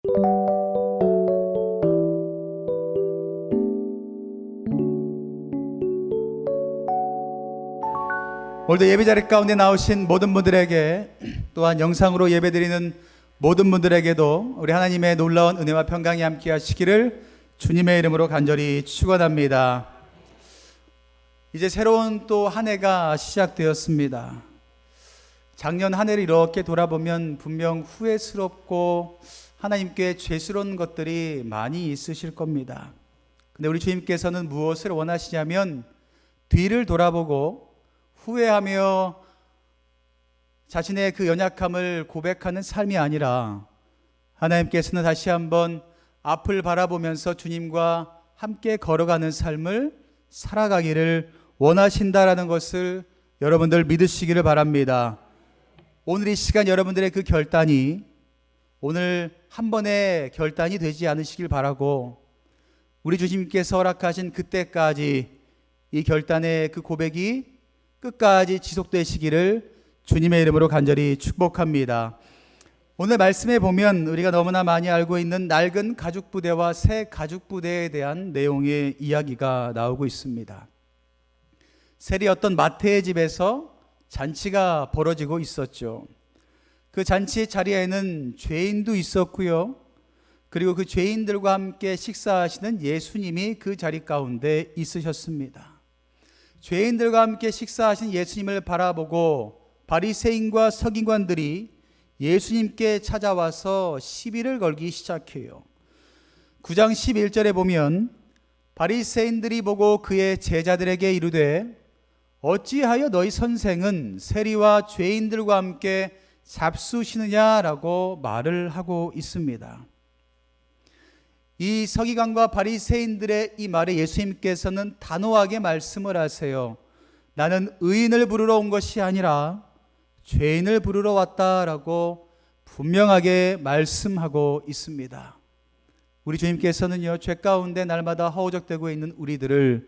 오늘도 예배자리 가운데 나오신 모든 분들에게, 또한 영상으로 예배드리는 모든 분들에게도 우리 하나님의 놀라운 은혜와 평강이 함께 하시기를 주님의 이름으로 간절히 축원합니다. 이제 새로운 또 한 해가 시작되었습니다. 작년 한 해를 이렇게 돌아보면 분명 후회스럽고 하나님께 죄스러운 것들이 많이 있으실 겁니다. 근데 우리 주님께서는 무엇을 원하시냐면 뒤를 돌아보고 후회하며 자신의 그 연약함을 고백하는 삶이 아니라 하나님께서는 다시 한번 앞을 바라보면서 주님과 함께 걸어가는 삶을 살아가기를 원하신다라는 것을 여러분들 믿으시기를 바랍니다. 오늘 이 시간 여러분들의 그 결단이 오늘 한 번의 결단이 되지 않으시길 바라고, 우리 주님께서 허락하신 그때까지 이 결단의 그 고백이 끝까지 지속되시기를 주님의 이름으로 간절히 축복합니다. 오늘 말씀에 보면 우리가 너무나 많이 알고 있는 낡은 가죽부대와 새 가죽부대에 대한 내용의 이야기가 나오고 있습니다. 셀이 어떤 마태의 집에서 잔치가 벌어지고 있었죠. 그 잔치의 자리에는 죄인도 있었고요, 그리고 그 죄인들과 함께 식사하시는 예수님이 그 자리 가운데 있으셨습니다. 죄인들과 함께 식사하신 예수님을 바라보고 바리새인과 서기관들이 예수님께 찾아와서 시비를 걸기 시작해요. 9장 11절에 보면 바리새인들이 보고 그의 제자들에게 이르되 어찌하여 너희 선생은 세리와 죄인들과 함께 잡수시느냐라고 말을 하고 있습니다. 이 서기관과 바리새인들의 이 말에 예수님께서는 단호하게 말씀을 하세요. 나는 의인을 부르러 온 것이 아니라 죄인을 부르러 왔다라고 분명하게 말씀하고 있습니다. 우리 주님께서는요, 죄 가운데 날마다 허우적대고 있는 우리들을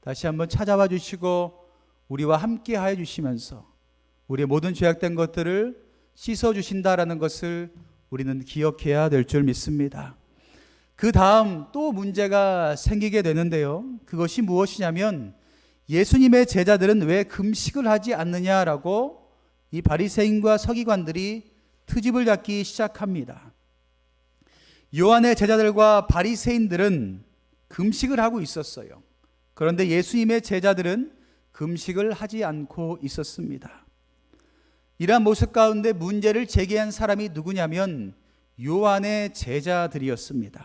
다시 한번 찾아와 주시고 우리와 함께 하여 주시면서 우리의 모든 죄악된 것들을 씻어 주신다라는 것을 우리는 기억해야 될 줄 믿습니다. 그 다음 또 문제가 생기게 되는데요, 그것이 무엇이냐면 예수님의 제자들은 왜 금식을 하지 않느냐라고 이 바리새인과 서기관들이 트집을 잡기 시작합니다. 요한의 제자들과 바리새인들은 금식을 하고 있었어요. 그런데 예수님의 제자들은 금식을 하지 않고 있었습니다. 이러한 모습 가운데 문제를 제기한 사람이 누구냐면 요한의 제자들이었습니다.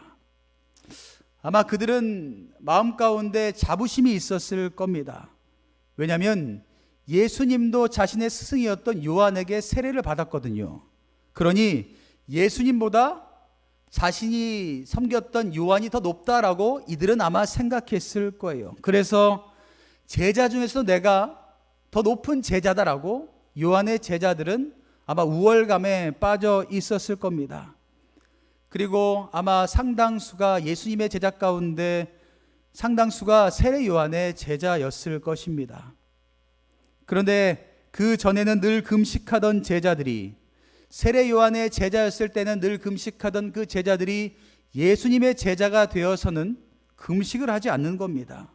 아마 그들은 마음 가운데 자부심이 있었을 겁니다. 왜냐하면 예수님도 자신의 스승이었던 요한에게 세례를 받았거든요. 그러니 예수님보다 자신이 섬겼던 요한이 더 높다라고 이들은 아마 생각했을 거예요. 그래서 제자 중에서도 내가 더 높은 제자다라고 요한의 제자들은 아마 우월감에 빠져 있었을 겁니다. 그리고 아마 상당수가 예수님의 제자 가운데 상당수가 세례 요한의 제자였을 것입니다. 그런데 그 전에는 늘 금식하던 제자들이, 세례 요한의 제자였을 때는 늘 금식하던 그 제자들이 예수님의 제자가 되어서는 금식을 하지 않는 겁니다.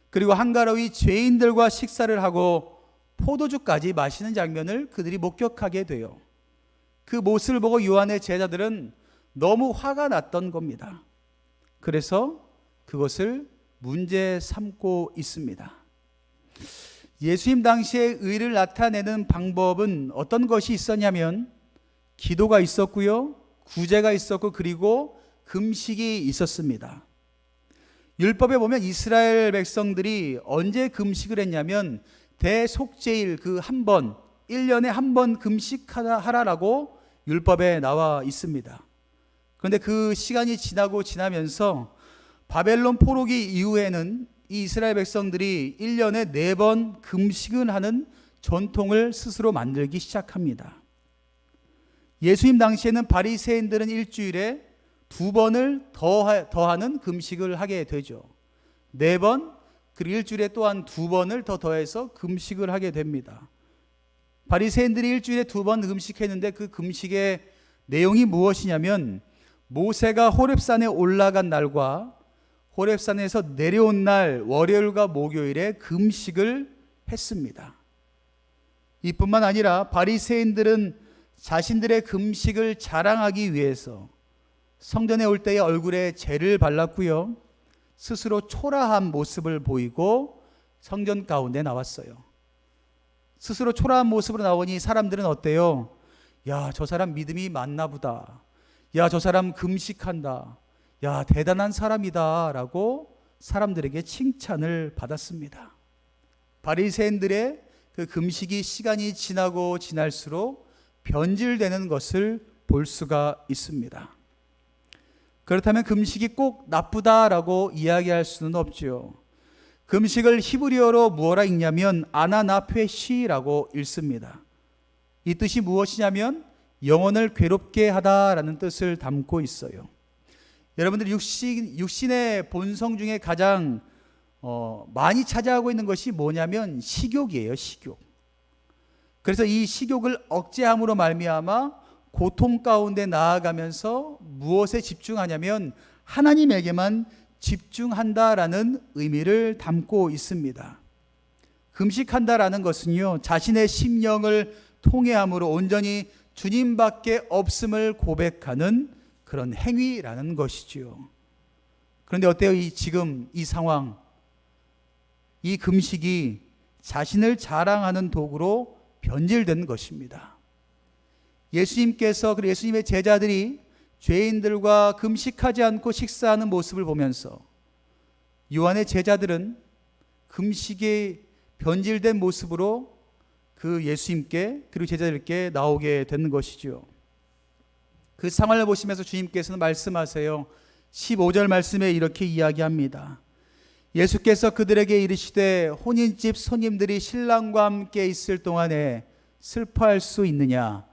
그리고 한가로이 죄인들과 식사를 하고 포도주까지 마시는 장면을 그들이 목격하게 돼요. 그 모습을 보고 요한의 제자들은 너무 화가 났던 겁니다. 그래서 그것을 문제 삼고 있습니다. 예수님 당시에 의를 나타내는 방법은 어떤 것이 있었냐면 기도가 있었고요, 구제가 있었고, 그리고 금식이 있었습니다. 율법에 보면 이스라엘 백성들이 언제 금식을 했냐면 대속죄일 그 한 번, 1년에 한 번 금식하라라고 율법에 나와 있습니다. 그런데 그 시간이 지나면서 바벨론 포로기 이후에는 이 이스라엘 백성들이 1년에 4번 금식을 하는 전통을 스스로 만들기 시작합니다. 예수님 당시에는 바리새인들은 일주일에 2번을 더하는 금식을 하게 되죠. 4번, 그리고 일주일에 또한 2번을 더해서 금식을 하게 됩니다. 바리새인들이 일주일에 2번 금식했는데 그 금식의 내용이 무엇이냐면 모세가 호렙산에 올라간 날과 호렙산에서 내려온 날 월요일과 목요일에 금식을 했습니다. 이뿐만 아니라 바리새인들은 자신들의 금식을 자랑하기 위해서 성전에 올 때의 얼굴에 재를 발랐고요, 스스로 초라한 모습을 보이고 성전 가운데 나왔어요. 스스로 초라한 모습으로 나오니 사람들은 어때요? 야, 저 사람 믿음이 많나 보다. 야, 저 사람 금식한다. 야, 대단한 사람이다 라고 사람들에게 칭찬을 받았습니다. 바리새인들의 그 금식이 시간이 지나고 지날수록 변질되는 것을 볼 수가 있습니다. 그렇다면 금식이 꼭 나쁘다라고 이야기할 수는 없지요. 금식을 히브리어로 무엇라 읽냐면 아나나페시라고 읽습니다. 이 뜻이 무엇이냐면 영혼을 괴롭게 하다라는 뜻을 담고 있어요. 여러분들 육신의 본성 중에 가장 많이 차지하고 있는 것이 뭐냐면 식욕이에요. 식욕. 그래서 이 식욕을 억제함으로 말미암아 고통 가운데 나아가면서 무엇에 집중하냐면 하나님에게만 집중한다라는 의미를 담고 있습니다. 금식한다라는 것은요, 자신의 심령을 통회함으로 온전히 주님밖에 없음을 고백하는 그런 행위라는 것이지요. 그런데 어때요? 지금 이 상황, 이 금식이 자신을 자랑하는 도구로 변질된 것입니다. 예수님께서, 그리고 예수님의 제자들이 죄인들과 금식하지 않고 식사하는 모습을 보면서 요한의 제자들은 금식이 변질된 모습으로 그 예수님께 그리고 제자들께 나오게 되는 것이죠. 그 상황을 보시면서 주님께서는 말씀하세요. 15절 말씀에 이렇게 이야기합니다. 예수께서 그들에게 이르시되 혼인집 손님들이 신랑과 함께 있을 동안에 슬퍼할 수 있느냐?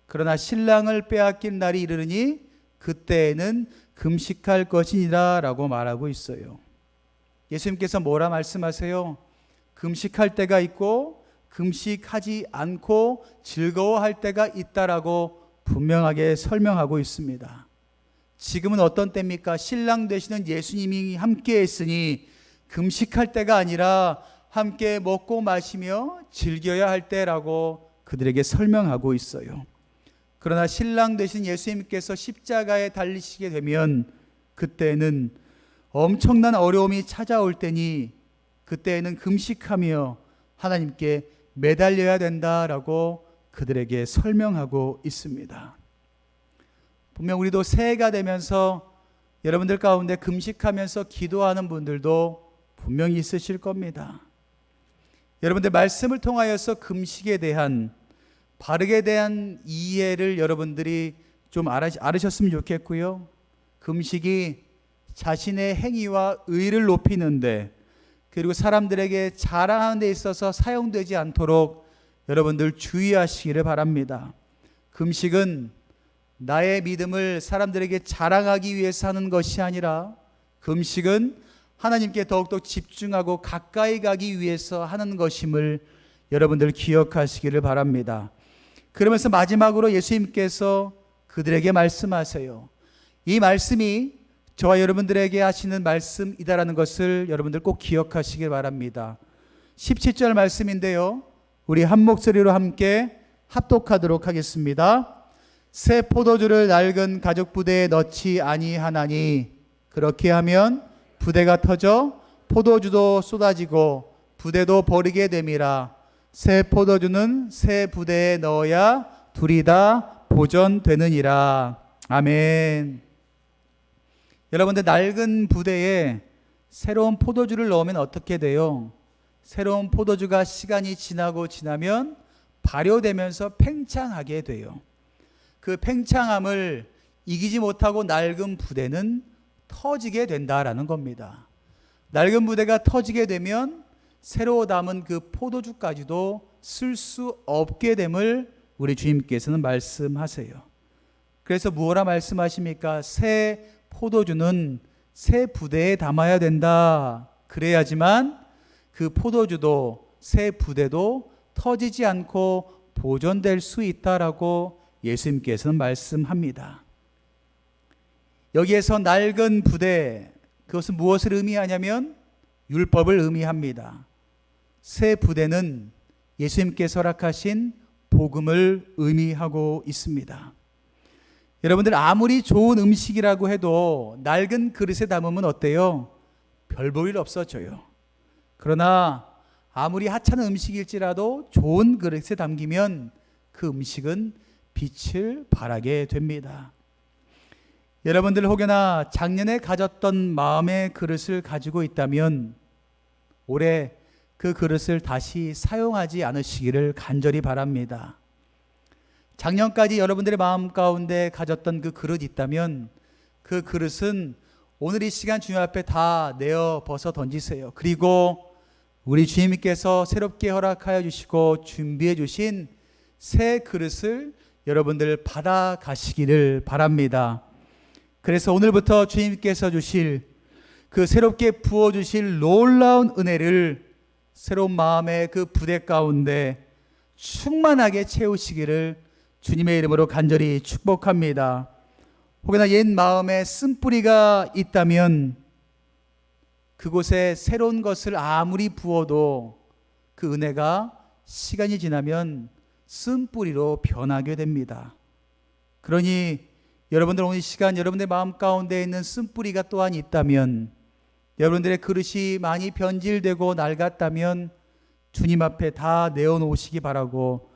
그러나 신랑을 빼앗길 날이 이르르니 그때에는 금식할 것이니라 라고 말하고 있어요. 예수님께서 뭐라 말씀하세요? 금식할 때가 있고 금식하지 않고 즐거워할 때가 있다라고 분명하게 설명하고 있습니다. 지금은 어떤 때입니까? 신랑 되시는 예수님이 함께 있으니 금식할 때가 아니라 함께 먹고 마시며 즐겨야 할 때라고 그들에게 설명하고 있어요. 그러나 신랑 되신 예수님께서 십자가에 달리시게 되면 그때는 엄청난 어려움이 찾아올 때니 그때에는 금식하며 하나님께 매달려야 된다라고 그들에게 설명하고 있습니다. 분명 우리도 새해가 되면서 여러분들 가운데 금식하면서 기도하는 분들도 분명히 있으실 겁니다. 여러분들 말씀을 통하여서 금식에 대한 바르게 대한 이해를 여러분들이 좀 알으셨으면 좋겠고요. 금식이 자신의 행위와 의를 높이는데 그리고 사람들에게 자랑하는 데 있어서 사용되지 않도록 여러분들 주의하시기를 바랍니다. 금식은 나의 믿음을 사람들에게 자랑하기 위해서 하는 것이 아니라 금식은 하나님께 더욱더 집중하고 가까이 가기 위해서 하는 것임을 여러분들 기억하시기를 바랍니다. 그러면서 마지막으로 예수님께서 그들에게 말씀하세요. 이 말씀이 저와 여러분들에게 하시는 말씀이다라는 것을 여러분들 꼭 기억하시길 바랍니다. 17절 말씀인데요, 우리 한 목소리로 함께 합독하도록 하겠습니다. 새 포도주를 낡은 가죽 부대에 넣지 아니하나니 그렇게 하면 부대가 터져 포도주도 쏟아지고 부대도 버리게 됨이라. 새 포도주는 새 부대에 넣어야 둘이 다 보존되느니라. 아멘. 여러분들, 낡은 부대에 새로운 포도주를 넣으면 어떻게 돼요? 새로운 포도주가 시간이 지나면 발효되면서 팽창하게 돼요. 그 팽창함을 이기지 못하고 낡은 부대는 터지게 된다라는 겁니다. 낡은 부대가 터지게 되면 새로 담은 그 포도주까지도 쓸 수 없게 됨을 우리 주님께서는 말씀하세요. 그래서 무엇라 말씀하십니까? 새 포도주는 새 부대에 담아야 된다. 그래야지만 그 포도주도 새 부대도 터지지 않고 보존될 수 있다라고 예수님께서는 말씀합니다. 여기에서 낡은 부대, 그것은 무엇을 의미하냐면 율법을 의미합니다. 새 부대는 예수님께서 허락하신 복음을 의미하고 있습니다. 여러분들, 아무리 좋은 음식이라고 해도 낡은 그릇에 담으면 어때요? 별 볼 일 없어져요. 그러나 아무리 하찮은 음식일지라도 좋은 그릇에 담기면 그 음식은 빛을 발하게 됩니다. 여러분들 혹여나 작년에 가졌던 마음의 그릇을 가지고 있다면 올해 그 그릇을 다시 사용하지 않으시기를 간절히 바랍니다. 작년까지 여러분들의 마음 가운데 가졌던 그 그릇 있다면 그 그릇은 오늘 이 시간 주님 앞에 다 내어 벗어 던지세요. 그리고 우리 주님께서 새롭게 허락하여 주시고 준비해 주신 새 그릇을 여러분들 받아 가시기를 바랍니다. 그래서 오늘부터 주님께서 주실 그 새롭게 부어 주실 놀라운 은혜를 새로운 마음의 그 부대 가운데 충만하게 채우시기를 주님의 이름으로 간절히 축복합니다. 혹여나 옛 마음에 쓴뿌리가 있다면 그곳에 새로운 것을 아무리 부어도 그 은혜가 시간이 지나면 쓴뿌리로 변하게 됩니다. 그러니 여러분들 오늘 이 시간 여러분들의 마음 가운데 있는 쓴뿌리가 또한 있다면, 여러분들의 그릇이 많이 변질되고 낡았다면 주님 앞에 다 내어놓으시기 바라고,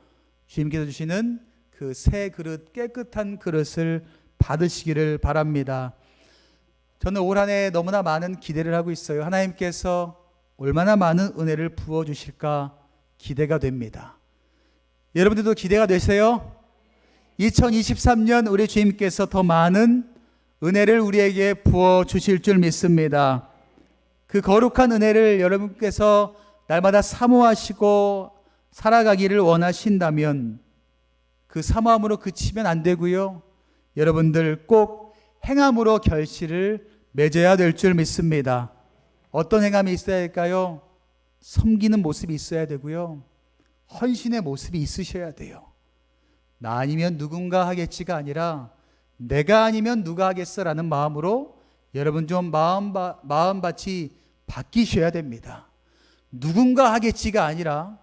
주님께서 주시는 그 새 그릇, 깨끗한 그릇을 받으시기를 바랍니다. 저는 올 한 해 너무나 많은 기대를 하고 있어요. 하나님께서 얼마나 많은 은혜를 부어주실까 기대가 됩니다. 여러분들도 기대가 되세요? 2023년 우리 주님께서 더 많은 은혜를 우리에게 부어주실 줄 믿습니다. 그 거룩한 은혜를 여러분께서 날마다 사모하시고 살아가기를 원하신다면 그 사모함으로 그치면 안 되고요. 여러분들 꼭 행함으로 결실을 맺어야 될 줄 믿습니다. 어떤 행함이 있어야 할까요? 섬기는 모습이 있어야 되고요. 헌신의 모습이 있으셔야 돼요. 나 아니면 누군가 하겠지가 아니라 내가 아니면 누가 하겠어라는 마음으로 여러분 좀 마음밭이 바뀌셔야 됩니다. 누군가 하겠지가 아니라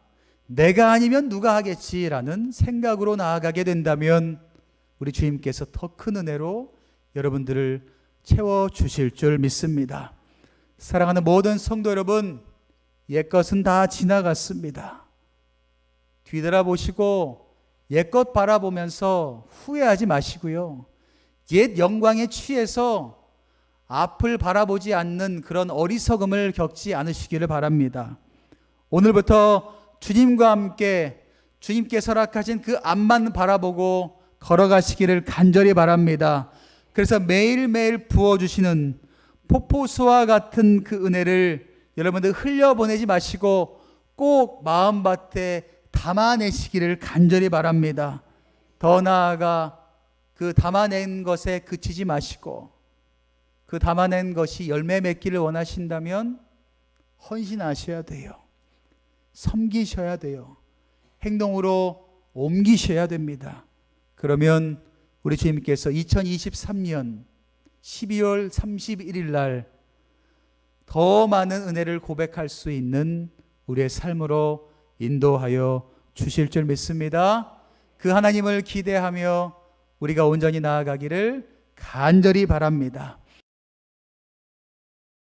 내가 아니면 누가 하겠지라는 생각으로 나아가게 된다면 우리 주님께서 더 큰 은혜로 여러분들을 채워주실 줄 믿습니다. 사랑하는 모든 성도 여러분, 옛것은 다 지나갔습니다. 뒤돌아보시고 옛것 바라보면서 후회하지 마시고요. 옛 영광에 취해서 앞을 바라보지 않는 그런 어리석음을 겪지 않으시기를 바랍니다. 오늘부터 주님과 함께 주님께서 허락하신 그 앞만 바라보고 걸어가시기를 간절히 바랍니다. 그래서 매일매일 부어주시는 폭포수와 같은 그 은혜를 여러분들 흘려보내지 마시고 꼭 마음밭에 담아내시기를 간절히 바랍니다. 더 나아가 그 담아낸 것에 그치지 마시고 그 담아낸 것이 열매 맺기를 원하신다면 헌신하셔야 돼요. 섬기셔야 돼요. 행동으로 옮기셔야 됩니다. 그러면 우리 주님께서 2023년 12월 31일 날 더 많은 은혜를 고백할 수 있는 우리의 삶으로 인도하여 주실 줄 믿습니다. 그 하나님을 기대하며 우리가 온전히 나아가기를 간절히 바랍니다.